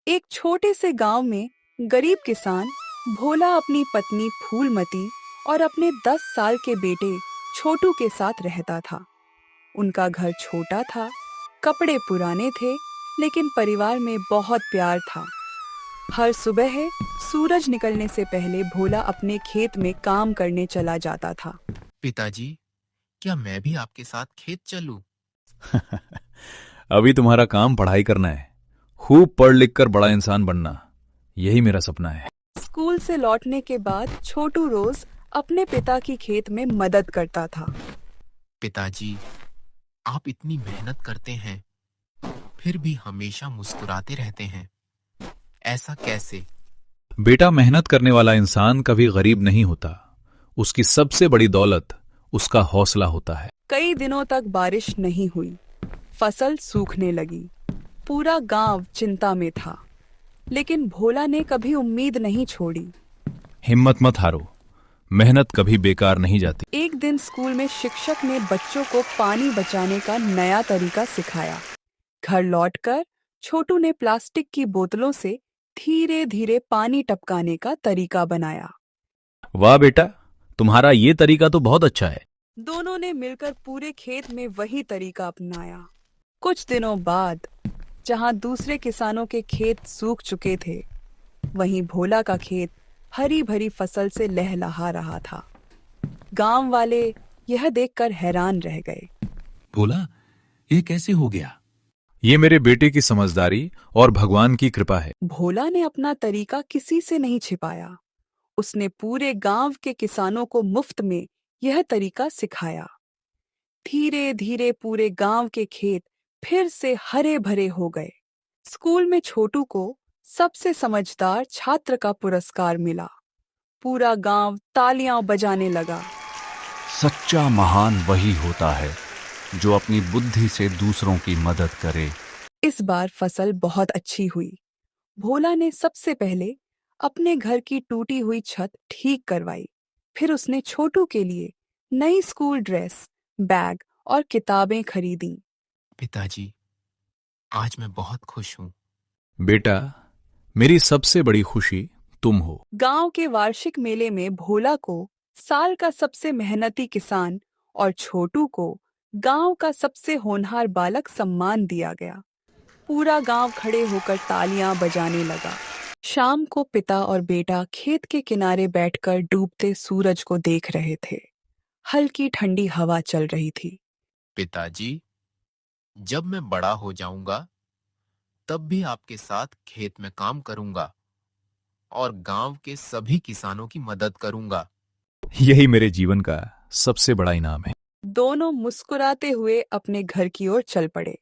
एक छोटे से गांव में गरीब किसान भोला अपनी पत्नी फूलमती और अपने 10 साल के बेटे छोटू के साथ रहता था। उनका घर छोटा था, कपड़े पुराने थे, लेकिन परिवार में बहुत प्यार था। हर सुबह सूरज निकलने से पहले भोला अपने खेत में काम करने चला जाता था। पिताजी, क्या मैं भी आपके साथ खेत चलूं? अभी तुम्हारा काम पढ़ाई करना है। खूब पढ़ लिख कर बड़ा इंसान बनना, यही मेरा सपना है। स्कूल से लौटने के बाद छोटू रोज अपने पिता की खेत में मदद करता था। पिताजी, आप इतनी मेहनत करते हैं, फिर भी हमेशा मुस्कुराते रहते हैं। ऐसा कैसे? बेटा, मेहनत करने वाला इंसान कभी गरीब नहीं होता। उसकी सबसे बड़ी दौलत उसका हौसला होता है। कई दिनों तक बारिश नहीं हुई, फसल सूखने लगी। पूरा गांव चिंता में था, लेकिन भोला ने कभी उम्मीद नहीं छोड़ी। हिम्मत मत हारो, मेहनत कभी बेकार नहीं जाती। एक दिन स्कूल में शिक्षक ने बच्चों को पानी बचाने का नया तरीका सिखाया। घर लौटकर छोटू ने प्लास्टिक की बोतलों से धीरे धीरे पानी टपकाने का तरीका बनाया। वाह बेटा, तुम्हारा ये तरीका तो बहुत अच्छा है। दोनों ने मिलकर पूरे खेत में वही तरीका अपनाया। कुछ दिनों बाद जहां दूसरे किसानों के खेत सूख चुके थे, वहीं भोला का खेत हरी भरी फसल से लहलहा रहा था। गांव वाले यह देखकर हैरान रह गए। बोला, ये कैसे हो गया? ये मेरे बेटे की समझदारी और भगवान की कृपा है। भोला ने अपना तरीका किसी से नहीं छिपाया। उसने पूरे गांव के किसानों को मुफ्त में यह तरीका सिखाया। धीरे धीरे पूरे गांव के खेत फिर से हरे भरे हो गए। स्कूल में छोटू को सबसे समझदार छात्र का पुरस्कार मिला। पूरा गांव तालियां बजाने लगा। सच्चा महान वही होता है जो अपनी बुद्धि से दूसरों की मदद करे। इस बार फसल बहुत अच्छी हुई। भोला ने सबसे पहले अपने घर की टूटी हुई छत ठीक करवाई। फिर उसने छोटू के लिए नई स्कूल ड्रेस, बैग और किताबें खरीदी। पिताजी, आज मैं बहुत खुश हूँ। बेटा, मेरी सबसे बड़ी खुशी तुम हो। गांव के वार्षिक मेले में भोला को साल का सबसे मेहनती किसान और छोटू को गांव का सबसे होनहार बालक सम्मान दिया गया। पूरा गांव खड़े होकर तालियां बजाने लगा। शाम को पिता और बेटा खेत के किनारे बैठकर डूबते सूरज को देख रहे थे। हल्की ठंडी हवा चल रही थी। पिताजी, जब मैं बड़ा हो जाऊंगा, तब भी आपके साथ खेत में काम करूंगा और गांव के सभी किसानों की मदद करूंगा। यही मेरे जीवन का सबसे बड़ा इनाम है। दोनों मुस्कुराते हुए अपने घर की ओर चल पड़े।